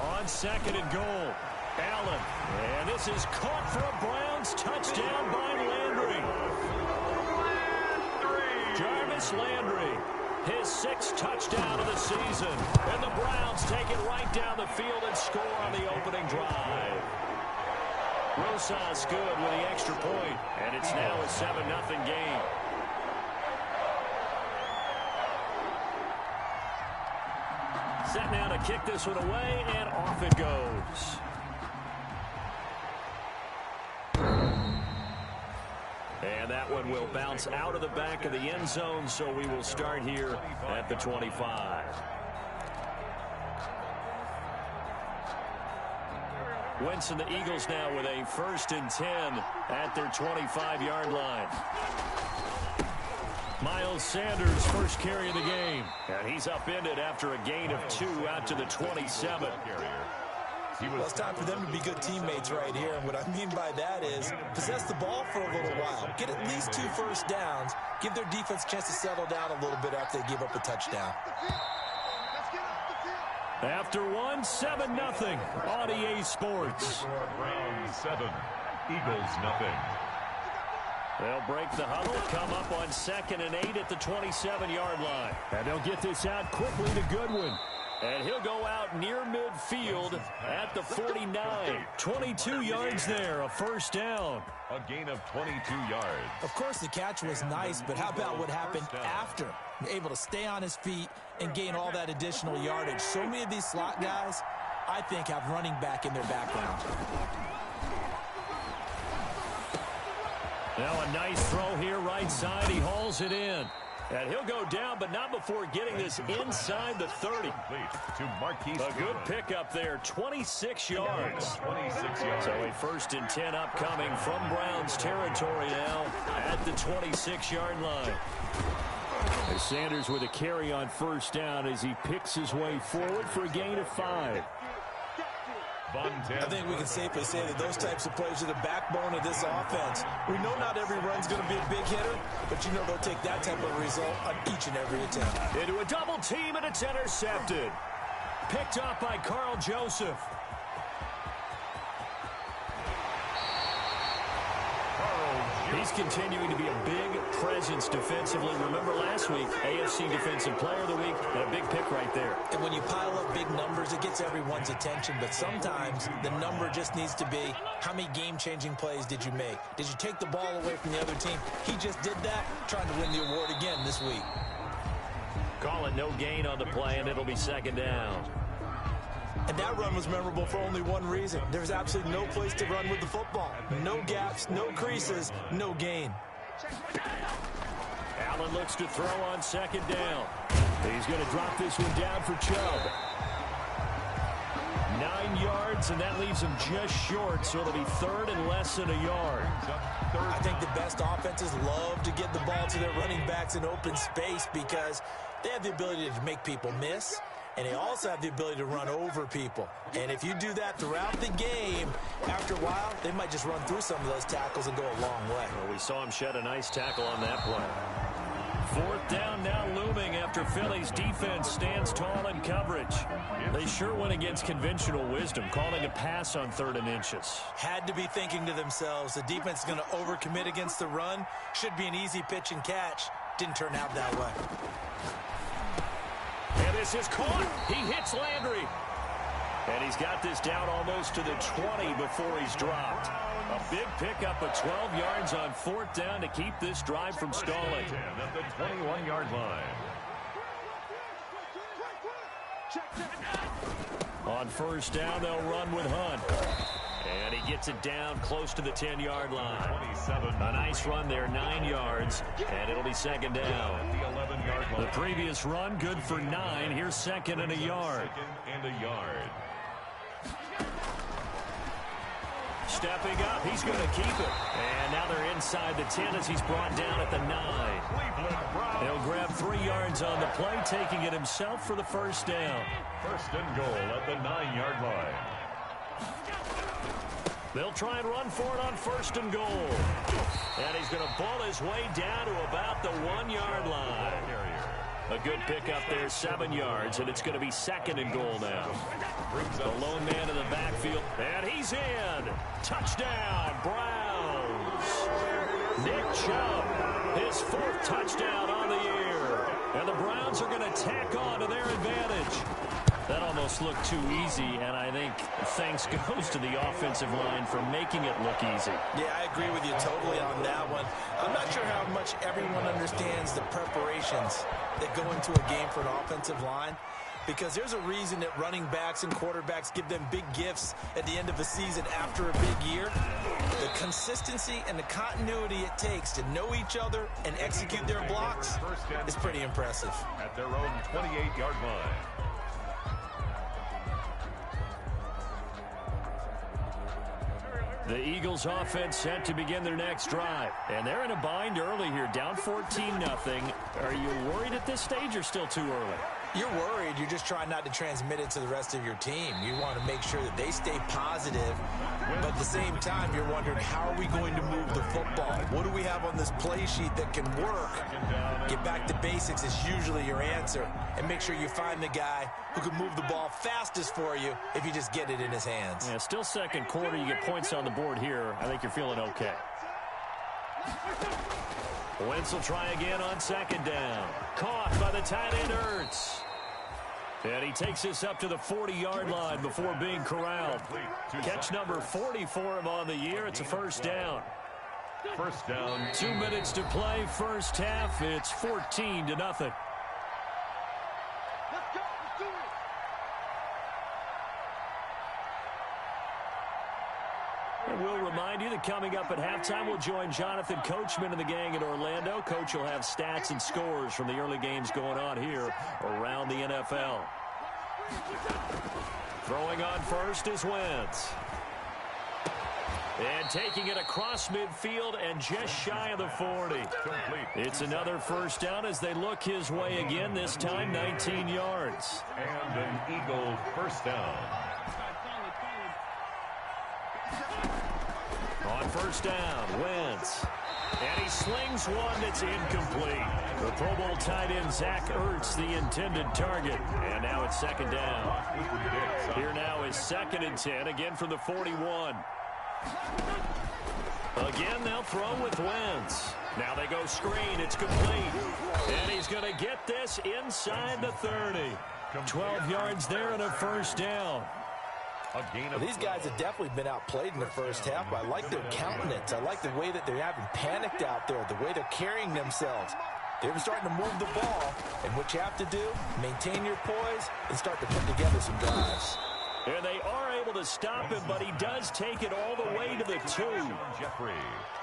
On second and goal, Allen. And this is caught for a Browns touchdown by Landry. Jarvis Landry, his 6th touchdown of the season. And the Browns take it right down the field and score on the opening drive. Rosas good with the extra point, and it's now a 7-0 game. Set now to kick this one away, and off it goes. And that one will bounce out of the back of the end zone, so we will start here at the 25. Wentz and the Eagles now with a 1st and 10 at their 25-yard line. Miles Sanders, first carry of the game. And he's upended after a gain of 2 out to the 27. Well, it's time for them to be good teammates right here. And what I mean by that is possess the ball for a little while. Get at least 2 first downs. Give their defense a chance to settle down a little bit after they give up a touchdown. After 7-0 on EA Sports. Browns 7, Eagles 0. They'll break the huddle, come up on 2nd and 8 at the 27-yard line. And they'll get this out quickly to Goodwin. And he'll go out near midfield at the 49. 22 yards there, a first down. A gain of 22 yards. Of course, the catch was nice, but how about what happened after? Able to stay on his feet and gain all that additional yardage. So many of these slot guys, I think, have running back in their background. Now a nice throw here right side. He hauls it in. And he'll go down, but not before getting this inside the 30. A good pickup there, 26 yards. 26 yards. So a 1st and 10 upcoming from Browns territory now at the 26-yard line. As Sanders with a carry on first down as he picks his way forward for a gain of 5. I think we can safely say that those types of plays are the backbone of this offense. We know not every run's going to be a big hitter, but you know they'll take that type of result on each and every attempt. Into a double team, and it's intercepted. Picked up by Carl Joseph. He's continuing to be a big presence defensively. Remember last week, AFC Defensive Player of the Week, and a big pick right there. And when you pile up big numbers, it gets everyone's attention. But sometimes the number just needs to be, how many game-changing plays did you make? Did you take the ball away from the other team? He just did that, trying to win the award again this week. Call it no gain on the play, and it'll be 2nd down. And that run was memorable for only one reason. There's absolutely no place to run with the football. No gaps, no creases, no gain. Allen looks to throw on 2nd down. He's going to drop this one down for Chubb. 9 yards, and that leaves him just short, so it'll be 3rd and less than a yard. I think the best offenses love to get the ball to their running backs in open space because they have the ability to make people miss. And they also have the ability to run over people. And if you do that throughout the game, after a while, they might just run through some of those tackles and go a long way. Well, we saw him shed a nice tackle on that play. 4th down now looming after Philly's defense stands tall in coverage. They sure went against conventional wisdom, calling a pass on 3rd and inches. Had to be thinking to themselves, the defense is going to overcommit against the run. Should be an easy pitch and catch. Didn't turn out that way. And this is caught. He hits Landry. And he's got this down almost to the 20 before he's dropped. A big pickup of 12 yards on 4th down to keep this drive from stalling. At the 21-yard line. On 1st down, they'll run with Hunt. And he gets it down close to the 10-yard line. 27. A nice run there, 9 yards, and it'll be 2nd down. The 11-yard line. The previous run, good for 9. Here's 2nd and a yard. 2nd and a yard. Stepping up, he's going to keep it. And now they're inside the 10 as he's brought down at the 9. He'll grab 3 yards on the play, taking it himself for the 1st down. 1st and goal at the 9-yard line. They'll try and run for it on 1st and goal. And he's going to ball his way down to about the 1-yard line. A good pickup there, 7 yards, and it's going to be 2nd and goal now. The lone man in the backfield, and he's in. Touchdown, Browns. Nick Chubb, his 4th touchdown on the year. And the Browns are going to tack on to their advantage. That almost looked too easy, and I think thanks goes to the offensive line for making it look easy. Yeah, I agree with you totally on that one. I'm not sure how much everyone understands the preparations that go into a game for an offensive line, because there's a reason that running backs and quarterbacks give them big gifts at the end of the season after a big year. The consistency and the continuity it takes to know each other and execute their blocks is pretty impressive. At their own 28-yard line. The Eagles offense set to begin their next drive. And they're in a bind early here, down 14-0. Are you worried at this stage or still too early? You're worried. You're just trying not to transmit it to the rest of your team. You want to make sure that they stay positive, but at the same time, you're wondering, how are we going to move the football? What do we have on this play sheet that can work? Get back to basics is usually your answer, and make sure you find the guy who can move the ball fastest for you if you just get it in his hands. Yeah, still second quarter. You get points on the board here. I think you're feeling okay. Wentz will try again on 2nd down. Caught by the tight end, Ertz. And he takes this up to the 40-yard line before being corralled. Catch number 40 for him on the year. It's a 1st down. 1st down. 2 minutes to play, first half. It's 14-0. And we'll remind you that coming up at halftime, we'll join Jonathan Coachman and the gang in Orlando. Coach will have stats and scores from the early games going on here around the NFL. Throwing on first is Wentz. And taking it across midfield and just shy of the 40. It's another 1st down as they look his way again, this time 19 yards. And an Eagle 1st down. On 1st down, Wentz. And he slings one that's incomplete. The Pro Bowl tight end, Zach Ertz, the intended target. And now it's 2nd down. Here now is 2nd and 10, again from the 41. Again, they'll throw with Wentz. Now they go screen. It's complete. And he's going to get this inside the 30. 12 yards there and a 1st down. Well, these guys have definitely been outplayed in the first half, but I like their countenance. I like the way that they haven't panicked out there, the way they're carrying themselves. They're starting to move the ball, and what you have to do, maintain your poise and start to put together some drives. And they are able to stop him, but he does take it all the way to the 2.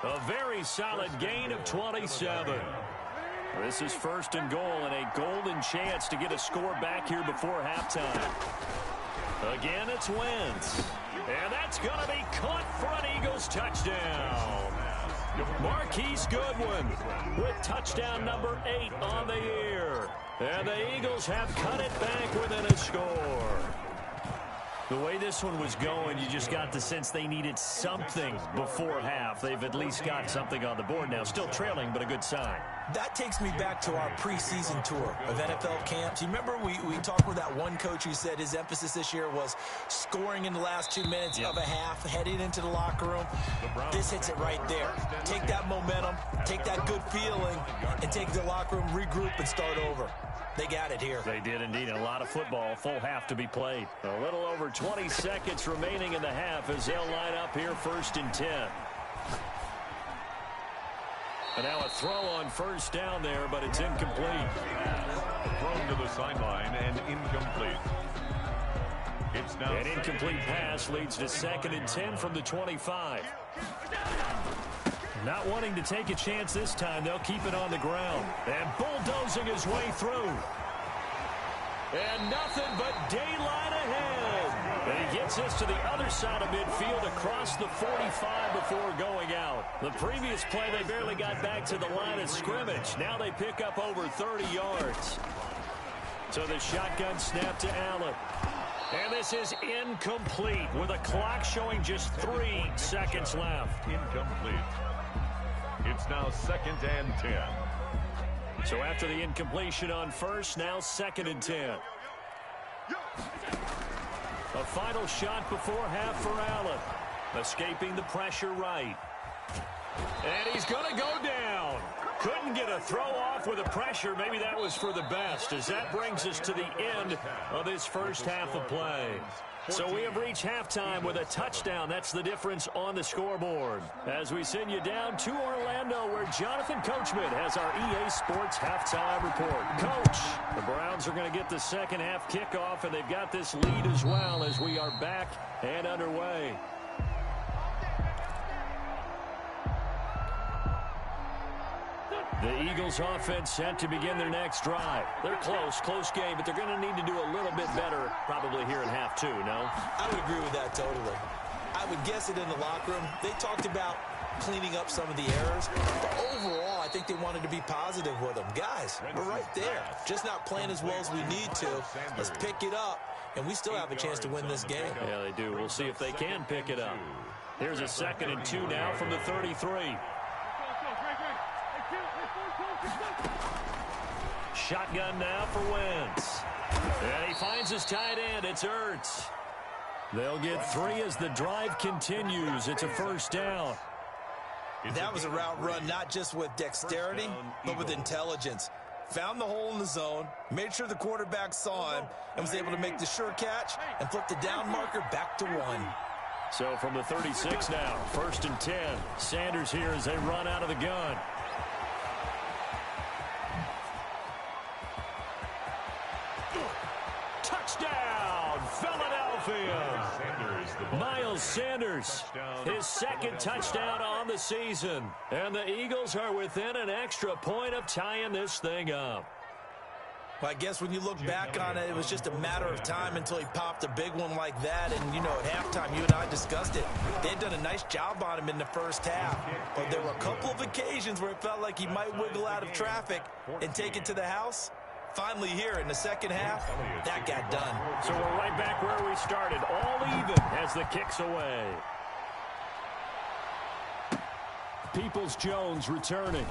A very solid gain of 27. This is 1st and goal and a golden chance to get a score back here before halftime. Again, it's Wentz. And that's going to be caught for an Eagles touchdown. Marquise Goodwin with touchdown number 8 on the year. And the Eagles have cut it back within a score. The way this one was going, you just got the sense they needed something before half. They've at least got something on the board now. Still trailing, but a good sign. That takes me back to our preseason tour of NFL camps. You remember we talked with that one coach who said his emphasis this year was scoring in the last 2 minutes of a half, heading into the locker room. This hits it right there. Take that momentum, take that good feeling, and take the locker room, regroup, and start over. They got it here. They did indeed. A lot of football, full half to be played. A little over 20 seconds remaining in the half as they'll line up here 1st and 10. And now a throw on 1st down there, but it's incomplete. Thrown to the sideline and incomplete. It's now an incomplete pass leads to 2nd and 10 from the 25. Not wanting to take a chance this time, they'll keep it on the ground. And bulldozing his way through. And nothing but daylight ahead. And he gets this to the other side of midfield across the 45 before going out. The previous play, they barely got back to the line of scrimmage. Now they pick up over 30 yards. So the shotgun snap to Allen. And this is incomplete with a clock showing just 3 seconds left. Incomplete. It's now 2nd and 10. So after the incompletion on first, now 2nd and 10. A final shot before half for Allen. Escaping the pressure right. And he's going to go down. Couldn't get a throw off with the pressure. Maybe that was for the best, as that brings us to the end of this first half of play. So we have reached halftime with a touchdown. That's the difference on the scoreboard. As we send you down to Orlando, where Jonathan Coachman has our EA Sports halftime report. Coach, the Browns are going to get the second half kickoff, and they've got this lead as well as we are back and underway. The Eagles offense set to begin their next drive. They're close game, but they're going to need to do a little bit better probably here in half two, no? I would agree with that totally. I would guess it in the locker room. They talked about cleaning up some of the errors, but overall I think they wanted to be positive with them. Guys, we're right there. Just not playing as well as we need to. Let's pick it up, and we still have a chance to win this game. Yeah, they do. We'll see if they can pick it up. Here's a 2nd and 2 now from the 33. Shotgun now for Wentz. And he finds his tight end. It's Ertz. They'll get 3 as the drive continues. It's a first down. That was a route run not just with dexterity, but with intelligence. Found the hole in the zone, made sure the quarterback saw him, and was able to make the sure catch and flip the down marker back to 1. So from the 36 now, 1st and 10. Sanders here as they run out of the gun. Touchdown, Philadelphia. Miles Sanders, his 2nd touchdown on the season. And the Eagles are within an extra point of tying this thing up. Well, I guess when you look back on it, it was just a matter of time until he popped a big one like that. And, you know, at halftime, you and I discussed it. They had done a nice job on him in the first half. But there were a couple of occasions where it felt like he might wiggle out of traffic and take it to the house. Finally here in the second half, that got done. So we're right back where we started, all even as the kick's away. Peoples-Jones returning.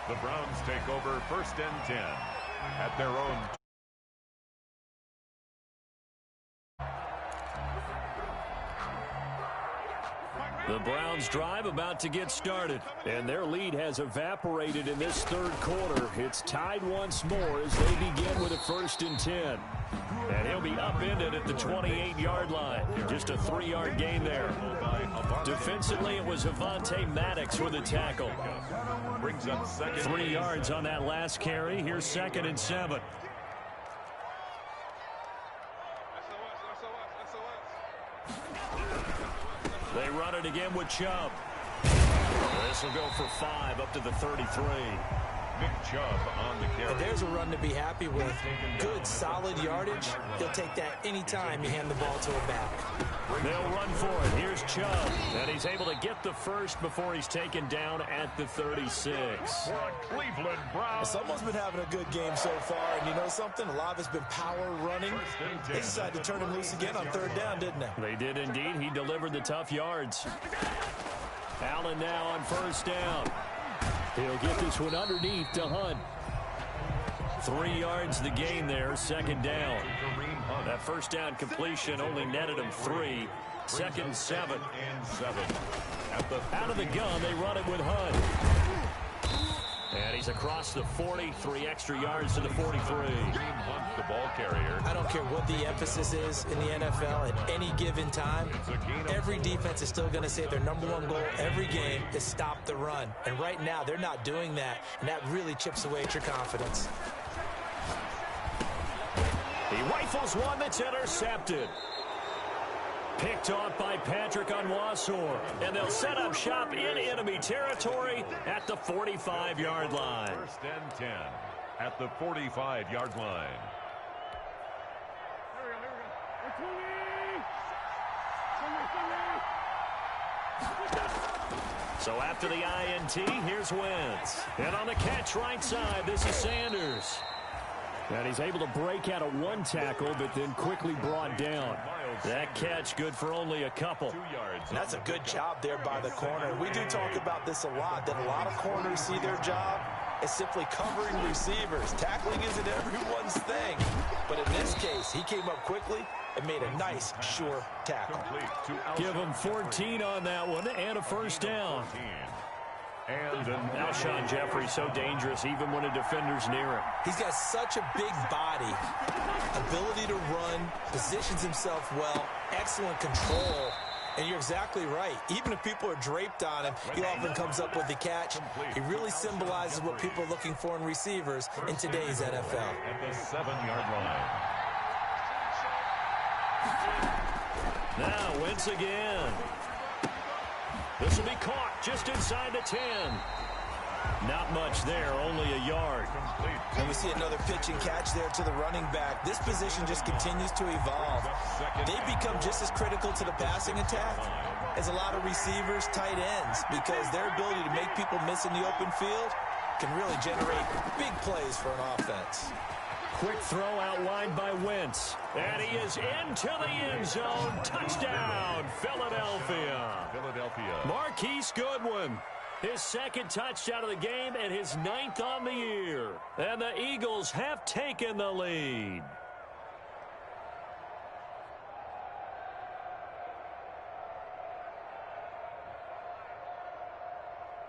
The Browns take over 1st and 10 at their own. The Browns drive about to get started, and their lead has evaporated in this 3rd quarter. It's tied once more as they begin with a 1st and 10. And he'll be upended at the 28-yard line. Just a 3-yard gain there. Defensively, it was Avonte Maddox with a tackle. Brings up 3 yards on that last carry. Here's 2nd and 7. They run it again with Chubb. This will go for 5 up to the 33. Nick Chubb on the carry. And there's a run to be happy with. Good, solid yardage. He'll take that anytime you hand the ball to a back. They'll run for it. Here's Chubb. And he's able to get the first before he's taken down at the 36. Cleveland Browns. Someone's been having a good game so far, and you know something? A lot of it's been power running. They decided to turn him loose again on 3rd down, didn't they? They did indeed. He delivered the tough yards. Allen now on 1st down. He'll get this one underneath to Hunt. 3 yards the gain there, 2nd down. That 1st down completion only netted him 3. 2nd and 7. Out of the gun, they run it with Hunt. And he's across the 40, 3 extra yards to the 43. The ball carrier. I don't care what the emphasis is in the NFL at any given time. Every defense is still going to say their #1 goal every game is stop the run. And right now, they're not doing that, and that really chips away at your confidence. He rifles one that's intercepted. Picked off by Patrick Onwuasor. And they'll set up shop in enemy territory at the 45-yard line. 1st and 10 at the 45-yard line. So after the INT, here's Wentz. And on the catch right side, this is Sanders. And he's able to break out of 1 tackle, but then quickly brought down. That catch good for only a couple. 2 yards. And that's a good job there by the corner. We do talk about this a lot, that a lot of corners see their job as simply covering receivers. Tackling isn't everyone's thing. But in this case, he came up quickly and made a nice, sure tackle. Give him 14 on that one and a first down. And Alshon Jeffrey so dangerous even when a defender's near him. He's got such a big body, ability to run, positions himself well, excellent control. And you're exactly right. Even if people are draped on him, he often comes up with the catch. He really symbolizes what people are looking for in receivers in today's NFL. At the 7-yard line. Now Wentz again. This will be caught just inside the 10. Not much there, only a yard. And we see another pitch and catch there to the running back. This position just continues to evolve. They become just as critical to the passing attack as a lot of receivers, tight ends, because their ability to make people miss in the open field can really generate big plays for an offense. Quick throw out wide by Wentz. And he is into the end zone. Touchdown, Philadelphia. Marquise Goodwin. His second touchdown of the game and his 9th on the year. And the Eagles have taken the lead.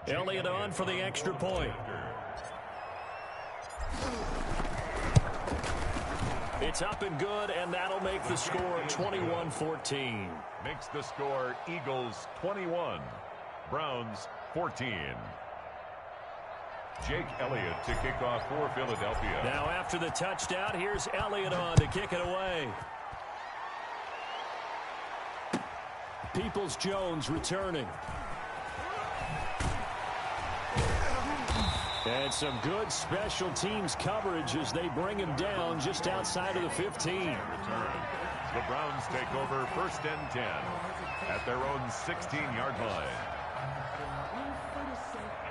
Elliott on for the extra point. It's up and good, and that'll make the score 21-14. Makes the score Eagles 21, Browns 14. Jake Elliott to kick off for Philadelphia. Now after the touchdown, here's Elliott on to kick it away. Peoples-Jones returning. And some good special teams coverage as they bring him down just outside of the 15. The Browns take over 1st and 10 at their own 16-yard line.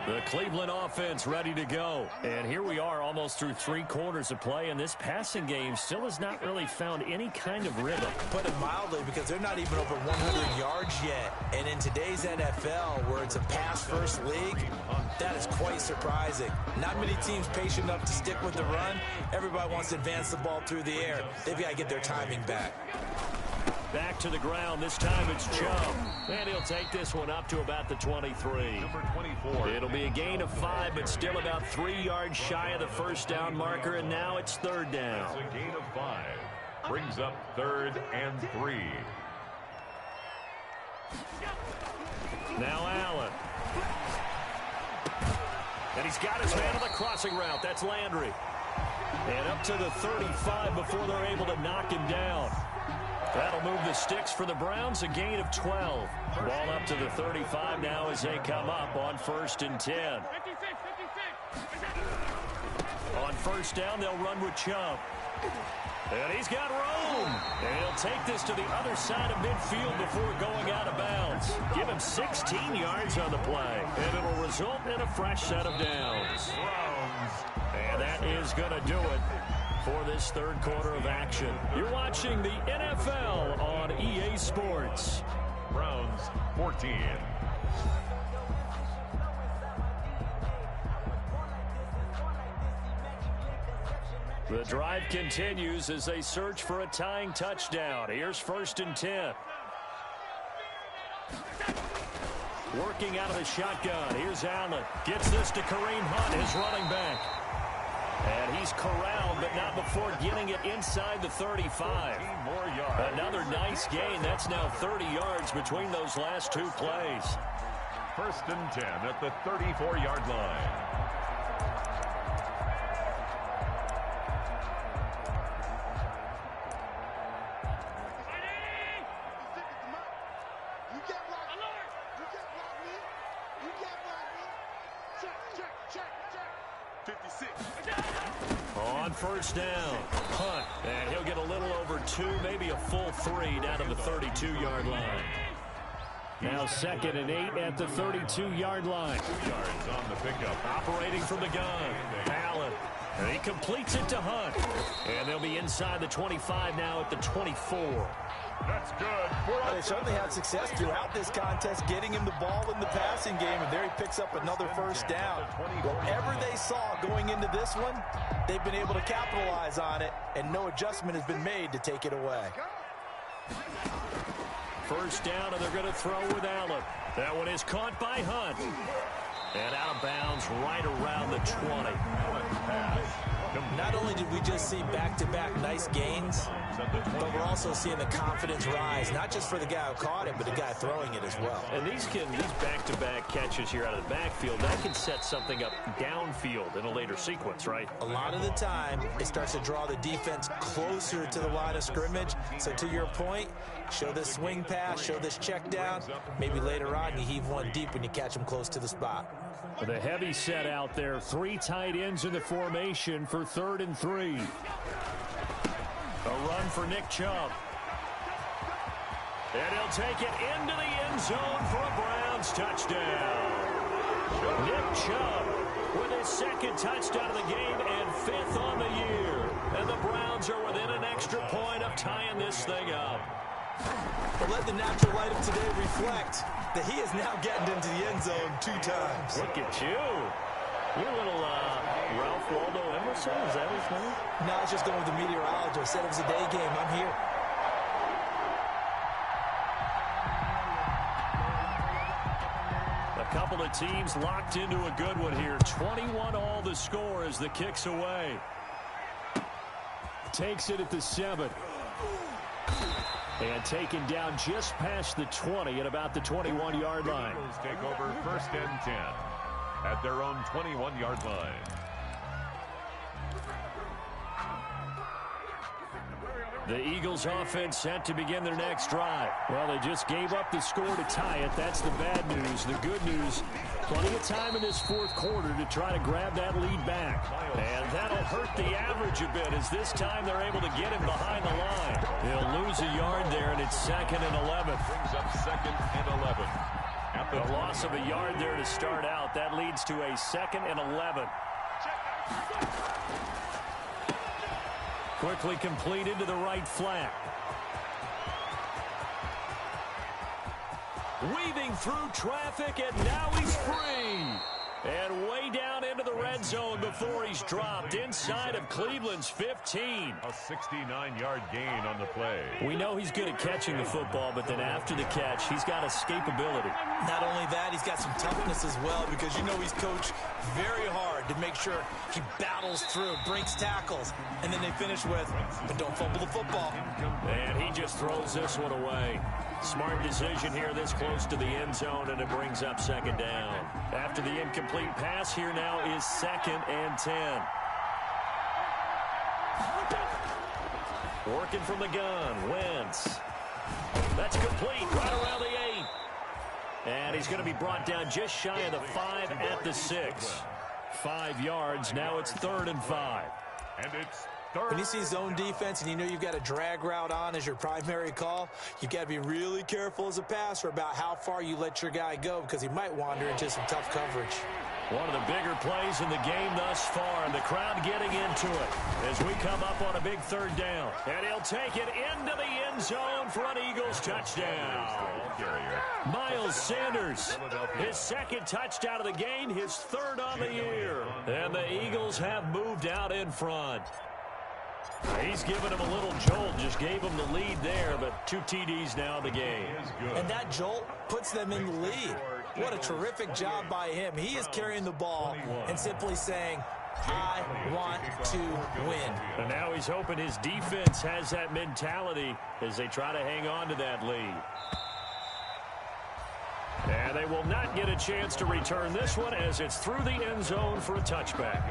The Cleveland offense ready to go. And here we are almost through 3 quarters of play, and this passing game still has not really found any kind of rhythm. Put it mildly, because they're not even over 100 yards yet. And in today's NFL, where it's a pass-first league, that is quite surprising. Not many teams patient enough to stick with the run. Everybody wants to advance the ball through the air. They've got to get their timing back. Back to the ground. This time it's Chubb. And he'll take this one up to about the 23. Number 24. It'll be a gain of 5, but still about 3 yards shy of the first down marker, and now it's 3rd down. It's a gain of 5. Brings up 3rd and 3. Now Allen. And he's got his man on the crossing route. That's Landry. And up to the 35 before they're able to knock him down. That'll move the sticks for the Browns, a gain of 12. Ball up to the 35 now as they come up on 1st and 10. On 1st down, they'll run with Chubb. And he's got room. And he'll take this to the other side of midfield before going out of bounds. Give him 16 yards on the play. And it'll result in a fresh set of downs. And that is going to do it for this 3rd quarter of action. You're watching the NFL on EA Sports. Browns 14. The drive continues as they search for a tying touchdown. Here's 1st and 10. Working out of the shotgun. Here's Allen. Gets this to Kareem Hunt, his running back. And he's corralled, but not before getting it inside the 35. More yards. Another nice gain. That's now 30 yards between those last 2 plays. 1st and 10 at the 34-yard line. On 1st down, Hunt, and he'll get a little over 2, maybe a full 3 down to the 32-yard line. Now 2nd and 8 at the 32-yard line. 2 yards on the pickup. Operating from the gun, Allen. And he completes it to Hunt. And they'll be inside the 25 now at the 24. That's good. Well, they certainly had success throughout this contest, getting him the ball in the passing game, and there he picks up another first down. Whatever they saw going into this one, they've been able to capitalize on it, and no adjustment has been made to take it away. First down, and they're going to throw with Allen. That one is caught by Hunt. And out of bounds right around the 20. Not only did we just see back-to-back nice gains, but we're also seeing the confidence rise, not just for the guy who caught it, but the guy throwing it as well. And these back-to-back catches here out of the backfield, that can set something up downfield in a later sequence, right? A lot of the time, it starts to draw the defense closer to the line of scrimmage. So to your point, show this swing pass, show this check down. Maybe later on you heave one deep when you catch them close to the spot. The heavy set out there. 3 tight ends in the formation for 3rd and 3. A run for Nick Chubb. And he'll take it into the end zone for a Browns touchdown. Nick Chubb with his 2nd touchdown of the game and 5th on the year. And the Browns are within an extra point of tying this thing up. But let the natural light of today reflect that he is now getting into the end zone 2 times. Look at you. You're a little Ralph Waldo Emerson, is that his name? No, I was just going with the meteorologist. Said it was a day game. I'm here. A couple of teams locked into a good one here. 21 all the score as the kick's away. Takes it at the 7. And taken down just past the 20 at about the 21-yard line. Eagles take over 1st and 10 at their own 21-yard line. The Eagles offense set to begin their next drive. Well, they just gave up the score to tie it. That's the bad news. The good news, plenty of time in this 4th quarter to try to grab that lead back. And that'll hurt the average a bit as this time they're able to get him behind the line. He'll lose a yard there, and it's 2nd and 11. Brings up 2nd and 11. At The loss of a yard there to start out. That leads to a 2nd and 11. Quickly completed to the right flat. Weaving through traffic, and now he's free. And way down into the red zone before he's dropped inside of Cleveland's 15. A 69-yard gain on the play. We know he's good at catching the football, but then after the catch, he's got escapability. Not only that, he's got some toughness as well, because you know he's coached very hard to make sure he battles through, breaks tackles, and then they finish with, but don't fumble the football. And he just throws this one away. Smart decision here this close to the end zone, and it brings up 2nd down. After the incomplete pass, here now is 2nd and 10. Working from the gun, Wentz. That's complete right around the 8. And he's going to be brought down just shy of the 5 at the 6. 5 yards, now it's 3rd and 5. And it's 3rd. When you see zone defense and you know you've got a drag route on as your primary call, you've got to be really careful as a passer about how far you let your guy go, because he might wander into some tough coverage. One of the bigger plays in the game thus far, and the crowd getting into it as we come up on a big 3rd down. And he'll take it into the end zone for an Eagles touchdown. Miles Sanders, his 2nd touchdown of the game, his 3rd on the year. And the Eagles have moved out in front. He's given him a little jolt, just gave him the lead there, but 2 TDs now in the game. And that jolt puts them in the lead. What a terrific job by him. He is carrying the ball and simply saying, I want to win. And now he's hoping his defense has that mentality as they try to hang on to that lead. And they will not get a chance to return this one as it's through the end zone for a touchback.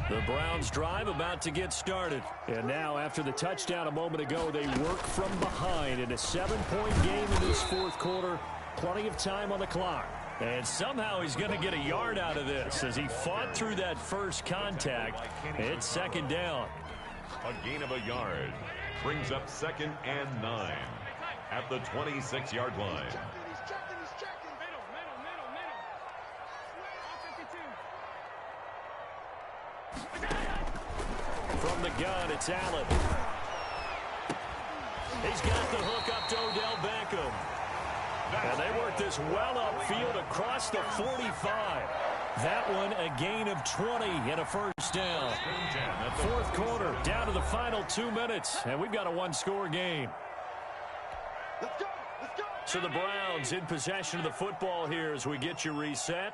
The Browns drive about to get started. And now, after the touchdown a moment ago, they work from behind in a 7-point game in this 4th quarter. Plenty of time on the clock. And somehow he's going to get a yard out of this as he fought through that first contact. It's 2nd down. A gain of a yard. Brings up 2nd and 9 at the 26-yard line. From the gun, it's Allen. He's got the hook up to Odell Beckham. And they work this well upfield across the 45. That one a gain of 20 and a first down. Fourth quarter, down to the final 2 minutes, and we've got a one-score game. So the Browns in possession of the football here as we get you reset.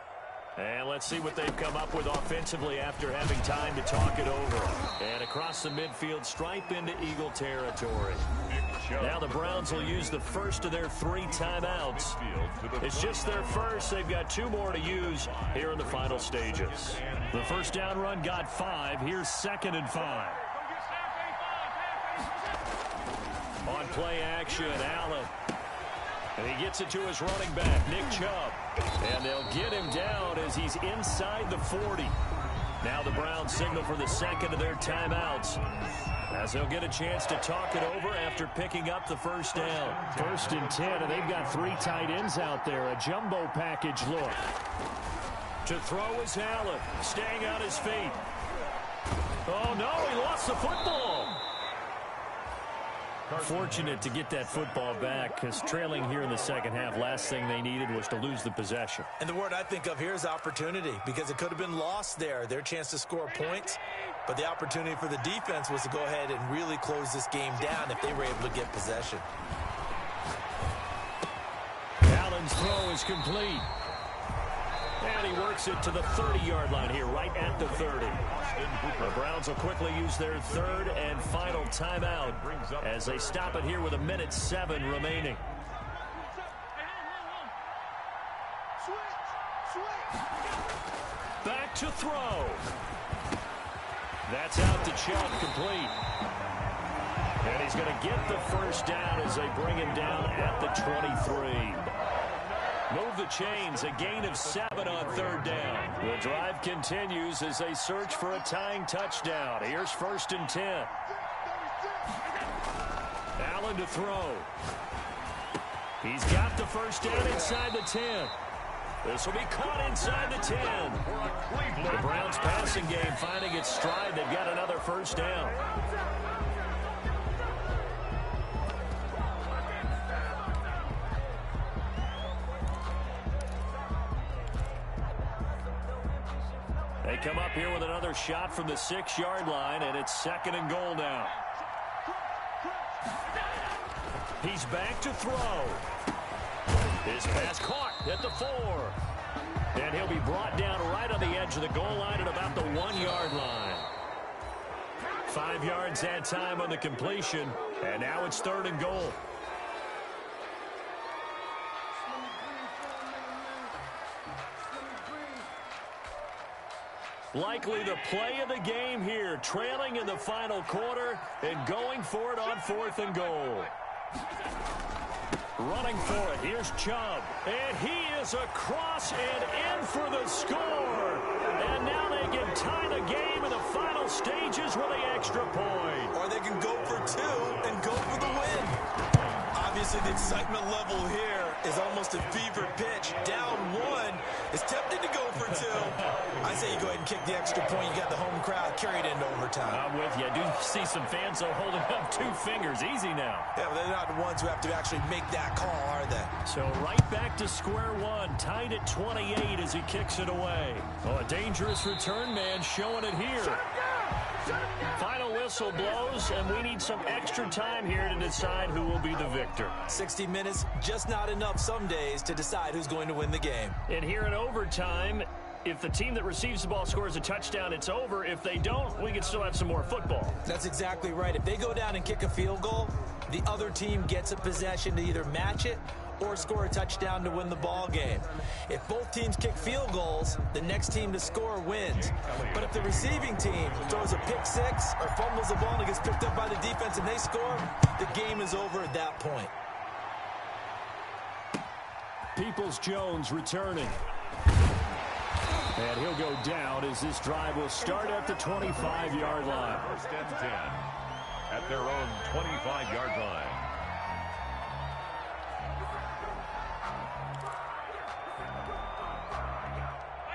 And let's see what they've come up with offensively after having time to talk it over. And across the midfield, stripe into Eagle territory. Now the Browns will use the first of their 3 timeouts. It's just their first. They've got 2 more to use here in the final stages. The first down run got 5. Here's 2nd and 5. On play action, Allen. And he gets it to his running back, Nick Chubb. And they'll get him down as he's inside the 40. Now the Browns signal for the second of their timeouts, as they'll get a chance to talk it over after picking up the first down. 1st and 10, and they've got 3 tight ends out there. A jumbo package look. To throw is Allen, staying on his feet. Oh, no, he lost the football. Fortunate to get that football back, because trailing here in the second half, last thing they needed was to lose the possession. And the word I think of here is opportunity, because it could have been lost there, their chance to score points. But the opportunity for the defense was to go ahead and really close this game down if they were able to get possession. Allen's throw is complete. And he works it to the 30-yard line here, right at the 30. The Browns will quickly use their 3rd and final timeout as they stop it here with 1:07 remaining. Back to throw. That's out to Chubb, complete. And he's going to get the first down as they bring him down at the 23. Move the chains, a gain of 7 on 3rd down. The drive continues as they search for a tying touchdown. Here's 1st and 10. Allen to throw. He's got the first down inside the 10. This will be caught inside the 10. The Browns passing game finding its stride. They've got another first down. They come up here with another shot from the 6-yard line, and it's 2nd and goal now. He's back to throw. His pass caught at the 4. And he'll be brought down right on the edge of the goal line at about the 1-yard line. 5 yards that time on the completion, and now it's 3rd and goal. Likely the play of the game here, trailing in the final quarter and going for it on 4th and goal. Running for it, here's Chubb. And he is across and in for the score. And now they can tie the game in the final stages with the extra point. Or they can go for 2 and go for the win. Obviously, the excitement level here is almost a fever pitch. Down 1 is tempted to go for 2. I say you go ahead and kick the extra point. You got the home crowd carried into overtime. I'm with you. I do see some fans, though, holding up 2 fingers. Easy now. Yeah, but they're not the ones who have to actually make that call, are they? So right back to square one, tied at 28 as he kicks it away. Oh, a dangerous return man showing it here. Final whistle blows, and we need some extra time here to decide who will be the victor. 60 minutes, just not enough some days to decide who's going to win the game. And here in overtime, if the team that receives the ball scores a touchdown, it's over. If they don't, we can still have some more football. That's exactly right. If they go down and kick a field goal, the other team gets a possession to either match it or score a touchdown to win the ball game. If both teams kick field goals, the next team to score wins. But if the receiving team throws a pick 6 or fumbles the ball and it gets picked up by the defense and they score, the game is over at that point. Peoples-Jones returning. And he'll go down as this drive will start at the 25-yard line. 1st and 10 at their own 25-yard line.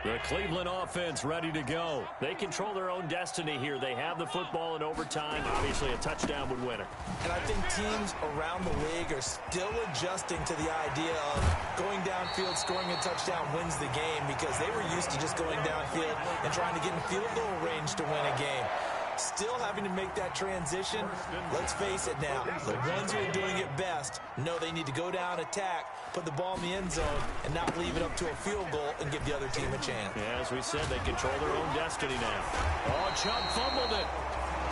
The Cleveland offense ready to go. They control their own destiny here. They have the football in overtime. Obviously, a touchdown would win it. And I think teams around the league are still adjusting to the idea of going downfield, scoring a touchdown wins the game, because they were used to just going downfield and trying to get in field goal range to win a game. Still having to make that transition. Let's face it now, the ones who are doing it best know they need to go down, attack, put the ball in the end zone, and not leave it up to a field goal and give the other team a chance. Yeah, as we said, they control their own destiny now. Oh, Chubb fumbled it.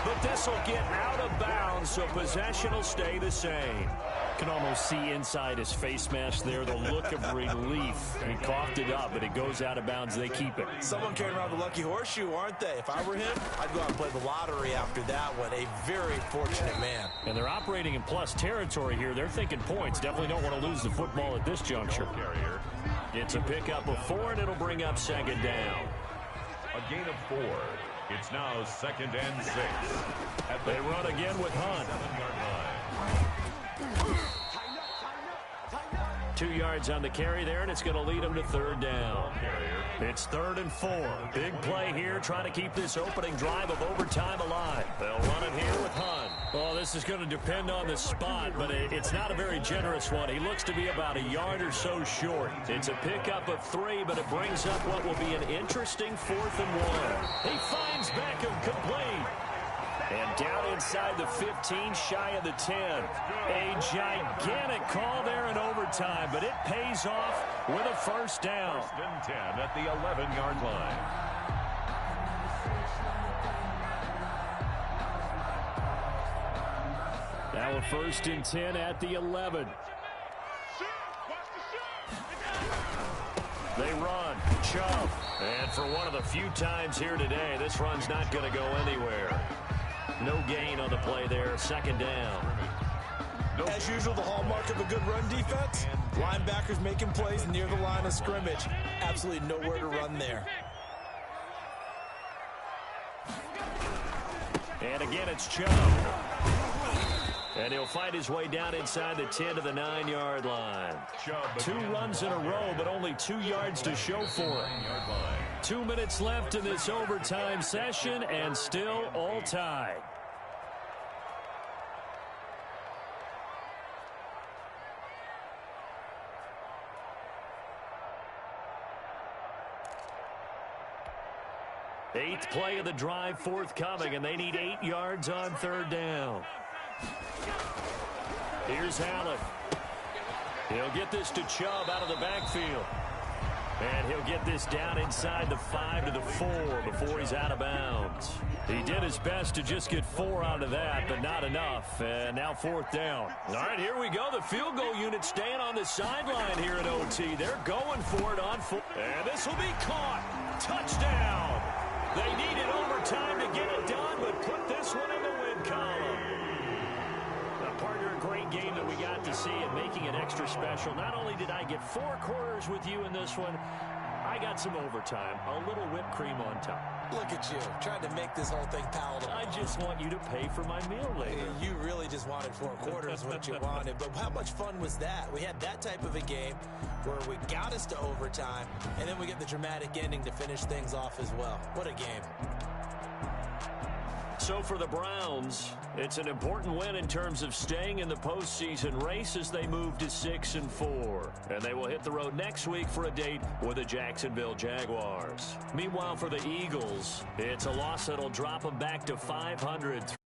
But this will get out of bounds, so possession will stay the same. Can almost see inside his face mask there, the look of relief. He coughed it up, but it goes out of bounds. They keep it. Someone carrying around the lucky horseshoe, aren't they? If I were him, I'd go out and play the lottery after that one. A very fortunate man. And they're operating in plus territory here. They're thinking points. Definitely don't want to lose the football at this juncture. It's a pickup of 4, and it'll bring up second down. A gain of 4. It's now 2nd and 6. They run again with Hunt. 2 yards on the carry there, and it's going to lead them to 3rd down. It's 3rd and 4. Big play here, trying to keep this opening drive of overtime alive. They'll run it here with Hunt. Well, this is going to depend on the spot, but it's not a very generous one. He looks to be about a yard or so short. It's a pickup of 3, but it brings up what will be an interesting 4th and 1. He finds Beckham complete. And down inside the 15, shy of the 10. A gigantic call there in overtime, but it pays off with a 1st down. 1st and 10 at the 11-yard line. Now a 1st and 10 at the 11. They run. Chubb. And for one of the few times here today, this run's not going to go anywhere. No gain on the play there. 2nd down. As usual, the hallmark of a good run defense, linebackers making plays near the line of scrimmage. Absolutely nowhere to run there. And again, it's Chubb. And he'll fight his way down inside the 10 to the 9-yard line. 2 runs in a row, but only 2 yards to show for it. 2 minutes left in this overtime session, and still all tied. Eighth play of the drive forthcoming, and they need 8 yards on 3rd down. Here's Allen. He'll get this to Chubb out of the backfield. And he'll get this down inside the 5 to the 4 before he's out of bounds. He did his best to just get 4 out of that, but not enough. And now 4th down. All right, here we go. The field goal unit staying on the sideline here at OT. They're going for it on 4. And this will be caught. Touchdown. They needed overtime to get it done, but put this one in the win column. Partner, a great game that we got to see, and making it extra special. Not only did I get 4 quarters with you in this one, I got some overtime, a little whipped cream on top. Look at you, trying to make this whole thing palatable. I just want you to pay for my meal later. You really just wanted 4 quarters, what you wanted. But how much fun was that? We had that type of a game where we got us to overtime, and then we get the dramatic ending to finish things off as well. What a game. So for the Browns, it's an important win in terms of staying in the postseason race as they move to 6 and 4. And they will hit the road next week for a date with the Jacksonville Jaguars. Meanwhile, for the Eagles, it's a loss that'll drop them back to 500.